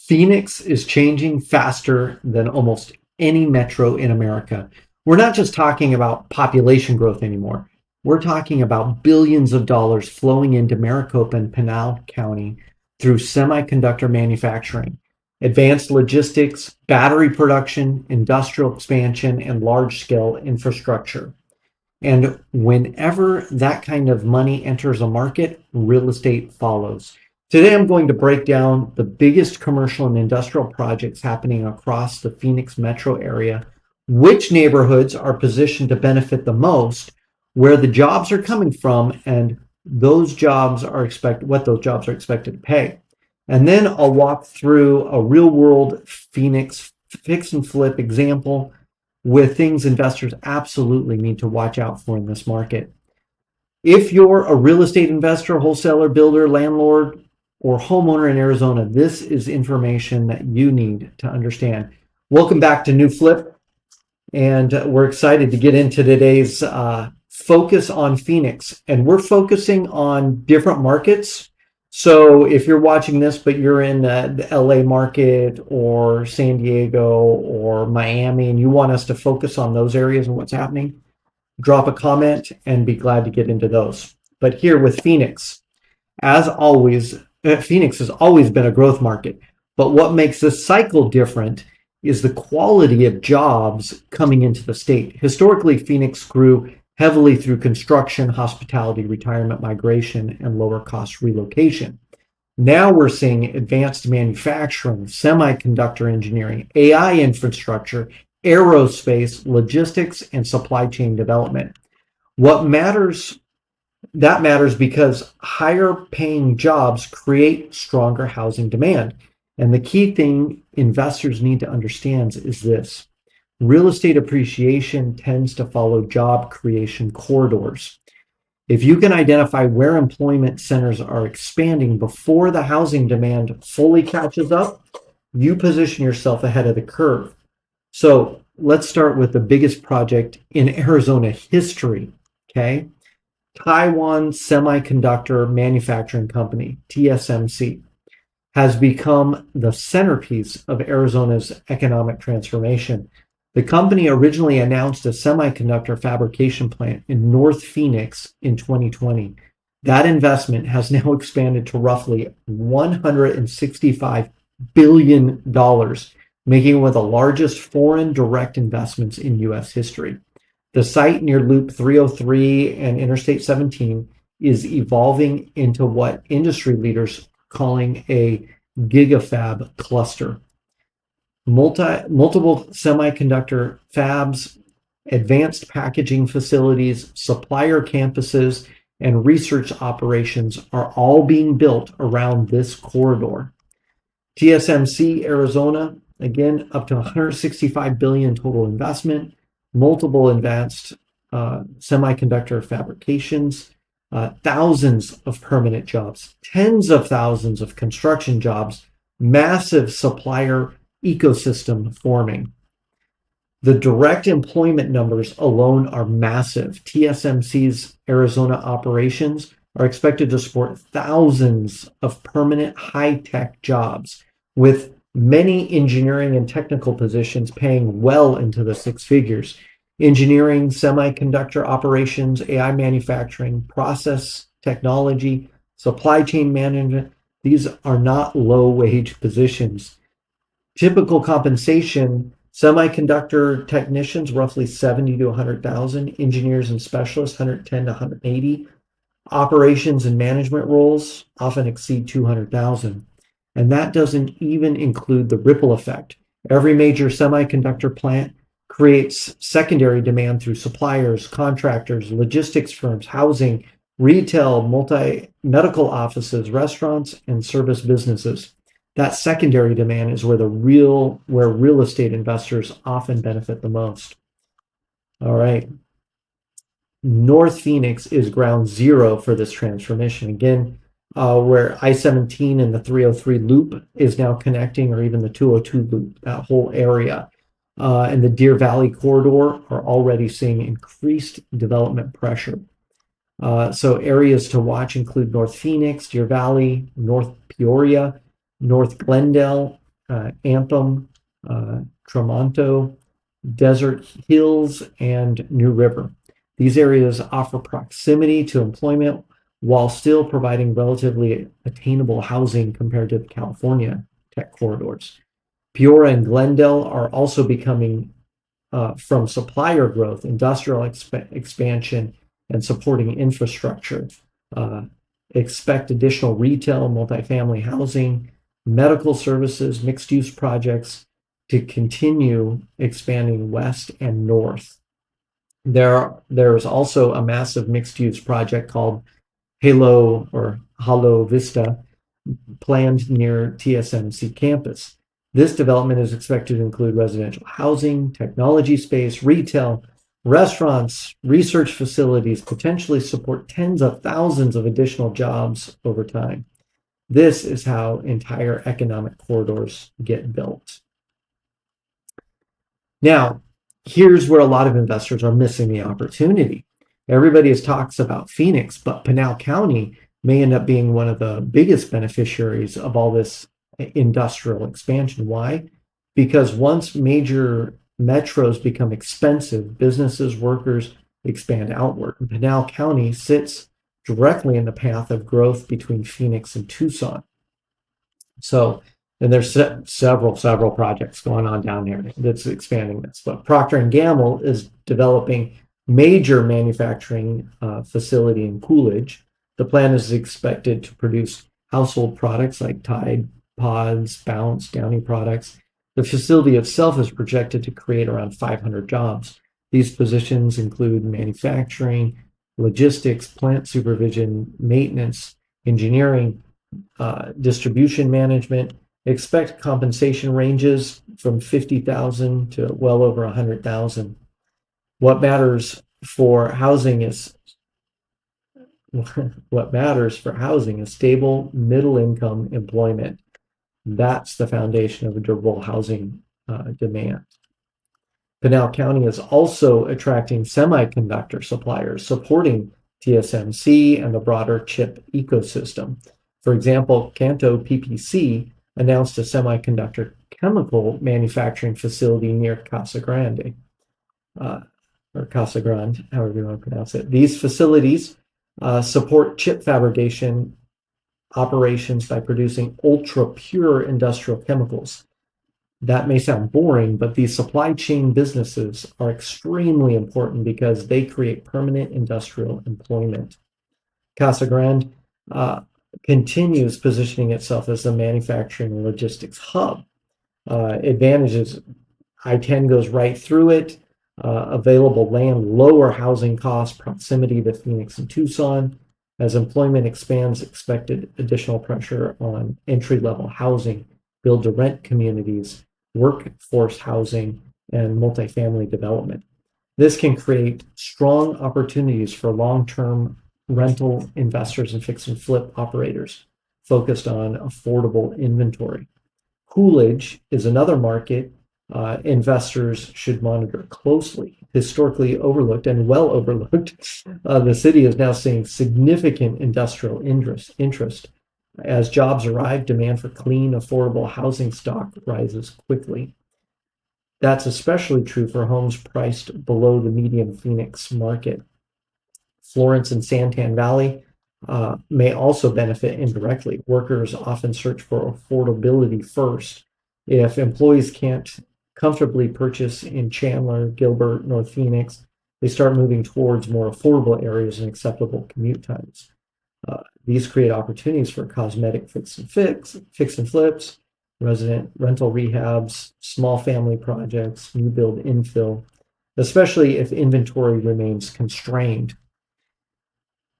Phoenix is changing faster than almost any metro in America. We're not just talking about population growth anymore. We're talking about billions of dollars flowing into Maricopa and Pinal County through semiconductor manufacturing, advanced logistics, battery production, industrial expansion, and large-scale infrastructure. And whenever that kind of money enters a market, real estate follows. Today, I'm going to break down the biggest commercial and industrial projects happening across the Phoenix metro area, which neighborhoods are positioned to benefit the most, where the jobs are coming from, and what those jobs are expected to pay. And then I'll walk through a real-world Phoenix fix and flip example with things investors absolutely need to watch out for in this market. If you're a real estate investor, wholesaler, builder, landlord, or homeowner in Arizona, this is information that you need to understand. Welcome back to New Flip, and we're excited to get into today's focus on Phoenix. And we're focusing on different markets. So if you're watching this, but you're in the LA market or San Diego or Miami, and you want us to focus on those areas and what's happening, drop a comment and be glad to get into those. But here with Phoenix, as always, Phoenix has always been a growth market. But what makes this cycle different is the quality of jobs coming into the state. Historically, Phoenix grew heavily through construction, hospitality, retirement, migration, and lower cost relocation. Now we're seeing advanced manufacturing, semiconductor engineering, AI infrastructure, aerospace, logistics, and supply chain development. That matters because higher paying jobs create stronger housing demand. And the key thing investors need to understand is this. Real estate appreciation tends to follow job creation corridors. If you can identify where employment centers are expanding before the housing demand fully catches up, you position yourself ahead of the curve. So let's start with the biggest project in Arizona history, okay? Taiwan Semiconductor Manufacturing Company, TSMC, has become the centerpiece of Arizona's economic transformation. The company originally announced a semiconductor fabrication plant in North Phoenix in 2020. That investment has now expanded to roughly $165 billion, making it one of the largest foreign direct investments in U.S. history. The site near Loop 303 and Interstate 17 is evolving into what industry leaders are calling a gigafab cluster. Multiple semiconductor fabs, advanced packaging facilities, supplier campuses, and research operations are all being built around this corridor. TSMC Arizona, again, up to $165 billion total investment, multiple advanced semiconductor fabrications, thousands of permanent jobs, tens of thousands of construction jobs, massive supplier ecosystem forming. The direct employment numbers alone are massive. TSMC's Arizona operations are expected to support thousands of permanent high-tech jobs, with many engineering and technical positions paying well into the six figures. Engineering, semiconductor operations, AI manufacturing, process technology, supply chain management, these are not low-wage positions. Typical compensation, semiconductor technicians, roughly 70 to 100,000, engineers and specialists, 110 to 180. Operations and management roles often exceed 200,000. And that doesn't even include the ripple effect. Every major semiconductor plant creates secondary demand through suppliers, contractors, logistics firms, housing, retail, medical offices, restaurants, and service businesses. That secondary demand is where real estate investors often benefit the most. All right. North Phoenix is ground zero for this transformation. Again, where I-17 and the 303 loop is now connecting, or even the 202 loop, that whole area. And the Deer Valley corridor are already seeing increased development pressure. So areas to watch include North Phoenix, Deer Valley, North Peoria, North Glendale, Anthem, Tramonto, Desert Hills, and New River. These areas offer proximity to employment while still providing relatively attainable housing compared to the California tech corridors. Peoria and Glendale are also becoming, from supplier growth, industrial expansion, and supporting infrastructure. Expect additional retail, multifamily housing, medical services, mixed-use projects to continue expanding west and north. There's also a massive mixed-use project called Halo Vista planned near TSMC campus. This development is expected to include residential housing, technology space, retail, restaurants, research facilities, potentially support tens of thousands of additional jobs over time. This is how entire economic corridors get built. Now, here's where a lot of investors are missing the opportunity. Everybody talks about Phoenix, but Pinal County may end up being one of the biggest beneficiaries of all this industrial expansion. Why? Because once major metros become expensive, businesses, workers expand outward. And Pinal County sits directly in the path of growth between Phoenix and Tucson. So, and there's several projects going on down there that's expanding this. But Procter & Gamble is developing major manufacturing facility in Coolidge. The plan is expected to produce household products like Tide Pods, Bounce, Downy products. The facility itself is projected to create around 500 jobs. These positions include manufacturing, logistics, plant supervision, maintenance, engineering, distribution management. Expect compensation ranges from $50,000 to well over $100,000. What matters for housing is stable middle-income employment. That's the foundation of a durable housing demand. Pinal County is also attracting semiconductor suppliers, supporting TSMC and the broader chip ecosystem. For example, Canto PPC announced a semiconductor chemical manufacturing facility near Casa Grande, or Casa Grande, however you want to pronounce it. These facilities support chip fabrication operations by producing ultra-pure industrial chemicals. That may sound boring, but these supply chain businesses are extremely important because they create permanent industrial employment. Casa Grande continues positioning itself as a manufacturing and logistics hub. Advantages: I-10 goes right through it, available land, lower housing costs, proximity to Phoenix and Tucson. As employment expands, expected additional pressure on entry-level housing, build-to-rent communities, workforce housing, and multifamily development. This can create strong opportunities for long-term rental investors and fix and flip operators focused on affordable inventory. Coolidge is another market investors should monitor closely. Historically overlooked and well overlooked, the city is now seeing significant industrial interest. As jobs arrive, demand for clean, affordable housing stock rises quickly. That's especially true for homes priced below the median Phoenix market. Florence and Santan Valley may also benefit indirectly. Workers often search for affordability first. If employees can't comfortably purchase in Chandler, Gilbert, North Phoenix, they start moving towards more affordable areas and acceptable commute times. These create opportunities for cosmetic fix and flips, resident rental rehabs, small family projects, new build infill, especially if inventory remains constrained.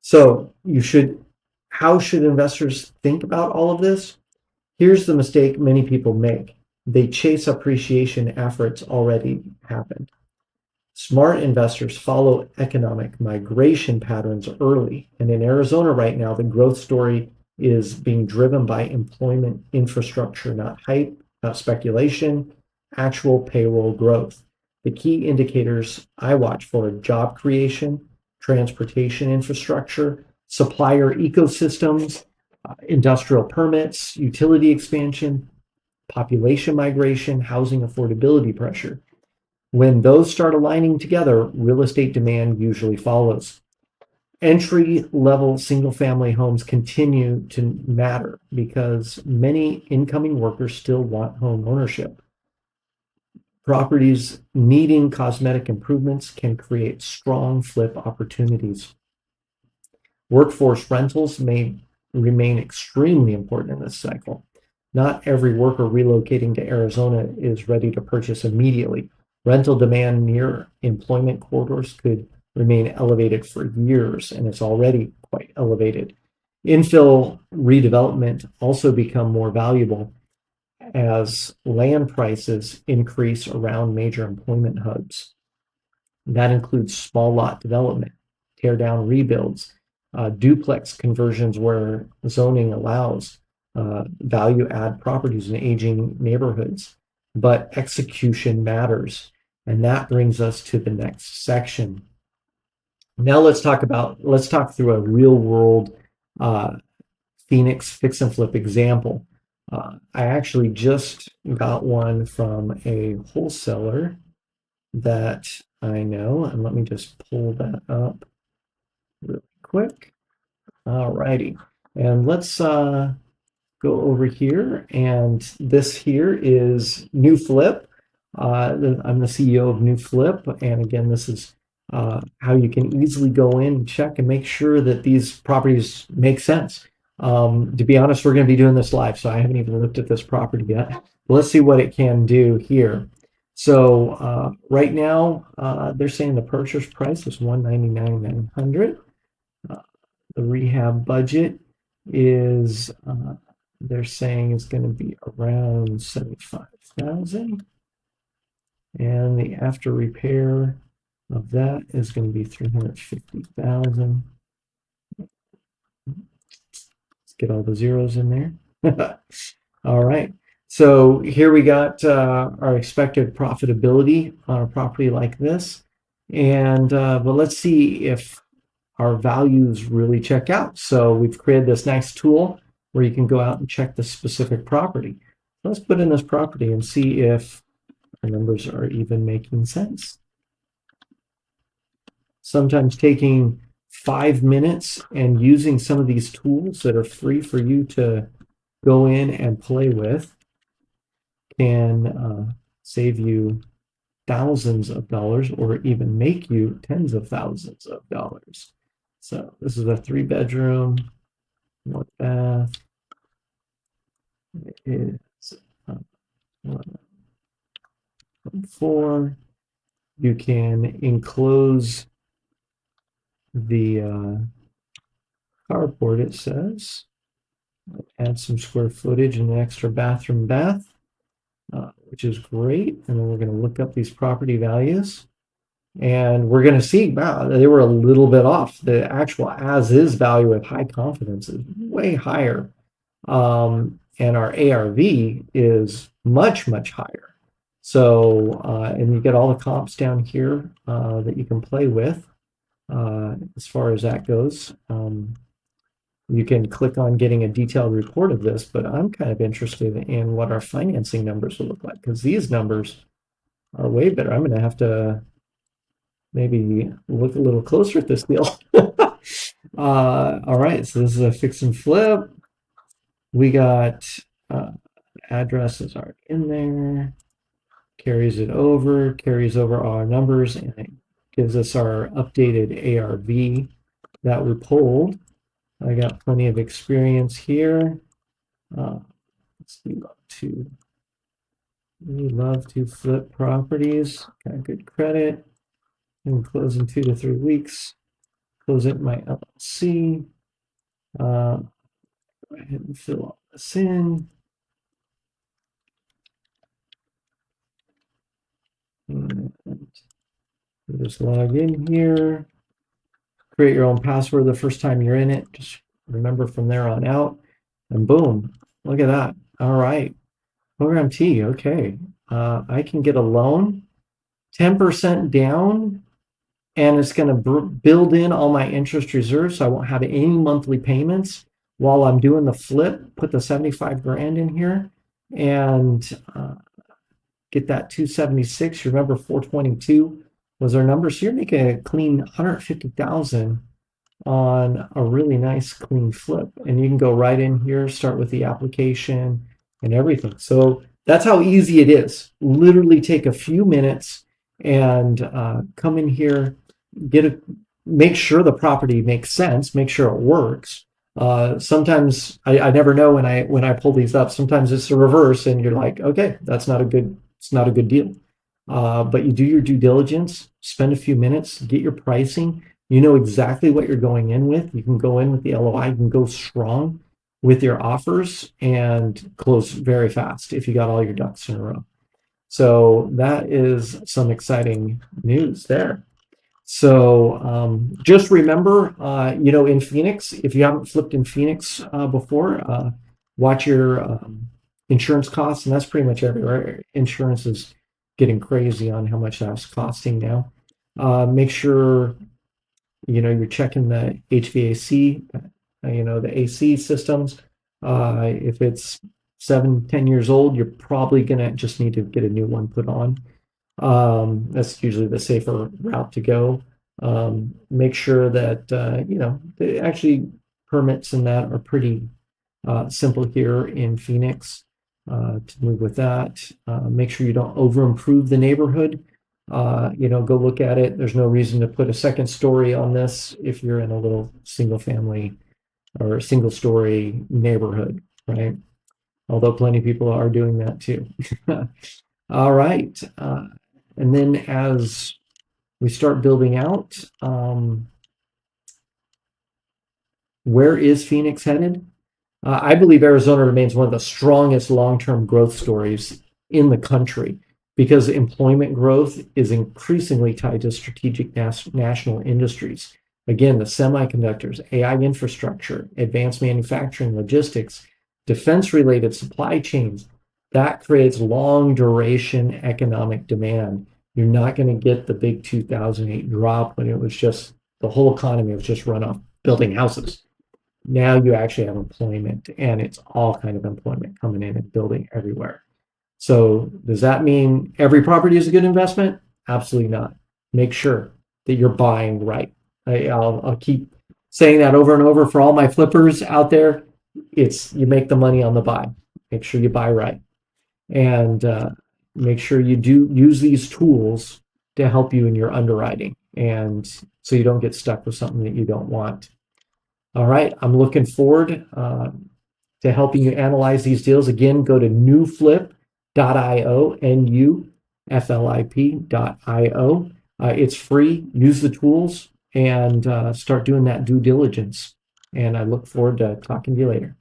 So how should investors think about all of this? Here's the mistake many people make. They chase appreciation after it's already happened. Smart investors follow economic migration patterns early. And in Arizona right now, the growth story is being driven by employment infrastructure, not hype, not speculation, actual payroll growth. The key indicators I watch for are job creation, transportation infrastructure, supplier ecosystems, industrial permits, utility expansion, population migration, housing affordability pressure. When those start aligning together, real estate demand usually follows. Entry-level single-family homes continue to matter because many incoming workers still want home ownership. Properties needing cosmetic improvements can create strong flip opportunities. Workforce rentals may remain extremely important in this cycle. Not every worker relocating to Arizona is ready to purchase immediately. Rental demand near employment corridors could remain elevated for years, and it's already quite elevated. Infill redevelopment also become more valuable as land prices increase around major employment hubs. That includes small lot development, tear down rebuilds, duplex conversions where zoning allows, value add properties in aging neighborhoods. But execution matters. And that brings us to the next section. Now let's talk through a real world Phoenix fix and flip example. I actually just got one from a wholesaler that I know, and let me just pull that up really quick. All righty, and let's go over here, and this here is New Flip. I'm the CEO of New Flip, and again, this is how you can easily go in and check and make sure that these properties make sense. To be honest, we're going to be doing this live, so I haven't even looked at this property yet. But let's see what it can do here. So right now, they're saying the purchase price is $199,900. The rehab budget is they're saying is going to be around $75,000, and the after repair of that is going to be $350,000. Get all the zeros in there. All right. So here we got our expected profitability on a property like this. And but let's see if our values really check out. So we've created this nice tool where you can go out and check the specific property. Let's put in this property and see if our numbers are even making sense. Sometimes taking 5 minutes and using some of these tools that are free for you to go in and play with can save you thousands of dollars or even make you tens of thousands of dollars. So this is a 3-bedroom, 1 bath. It is 1.4. You can enclose the carport, it says. Add some square footage and an extra bathroom which is great. And then we're going to look up these property values. And we're going to see, wow, they were a little bit off. The actual as-is value with high confidence is way higher. And our ARV is much, much higher. So, and you get all the comps down here that you can play with as far as that goes. You can click on getting a detailed report of this, but I'm kind of interested in what our financing numbers will look like, because these numbers are way better. I'm going to have to maybe look a little closer at this deal. All right, so this is a fix and flip. We got addresses are in there, carries over our numbers, and it gives us our updated ARV that we pulled. I got plenty of experience here. We love to flip properties. Got good credit. And close in 2 to 3 weeks. Close it in my LLC. Go ahead and fill all this in. And just log in here. Create your own password the first time you're in it. Just remember from there on out. And boom, look at that. All right. Program T, okay. I can get a loan, 10% down, and it's going to build in all my interest reserves, so I won't have any monthly payments while I'm doing the flip. Put the 75 grand in here, and get that 276. You remember 422 was our number. So you're making a clean 150,000 on a really nice clean flip. And you can go right in here, start with the application and everything. So that's how easy it is. Literally take a few minutes and come in here, make sure the property makes sense, make sure it works. Sometimes I never know when I pull these up. Sometimes it's the reverse, and you're like, okay, it's not a good deal. But you do your due diligence, spend a few minutes, get your pricing. You know exactly what you're going in with. You can go in with the LOI. You can go strong with your offers and close very fast if you got all your ducks in a row. So that is some exciting news there. So just remember, in Phoenix, if you haven't flipped in Phoenix before, watch your insurance costs, and that's pretty much everywhere. Insurance is getting crazy on how much that's costing now. Make sure you're checking the HVAC, the AC systems. If it's 7-10 years old, you're probably gonna just need to get a new one put on. That's usually the safer route to go. Make sure that actually permits and that are pretty simple here in Phoenix to move with that. Make sure you don't over improve the neighborhood. Go look at it. There's no reason to put a second story on this if you're in a little single family or single story neighborhood, right? Although plenty of people are doing that too. All right. And then as we start building out, where is Phoenix headed? I believe Arizona remains one of the strongest long-term growth stories in the country because employment growth is increasingly tied to strategic national industries. Again, the semiconductors, AI infrastructure, advanced manufacturing, logistics, defense-related supply chains, that creates long duration economic demand. You're not going to get the big 2008 drop when it was just the whole economy was just run off building houses. Now you actually have employment, and it's all kind of employment coming in and building everywhere. So does that mean every property is a good investment? Absolutely not. Make sure that you're buying right. I'll keep saying that over and over for all my flippers out there. It's you make the money on the buy. Make sure you buy right. And make sure you do use these tools to help you in your underwriting, and so you don't get stuck with something that you don't want. All right, I'm looking forward to helping you analyze these deals. Again, go to nuflip.io, nuflip.io. It's free. Use the tools and start doing that due diligence. And I look forward to talking to you later.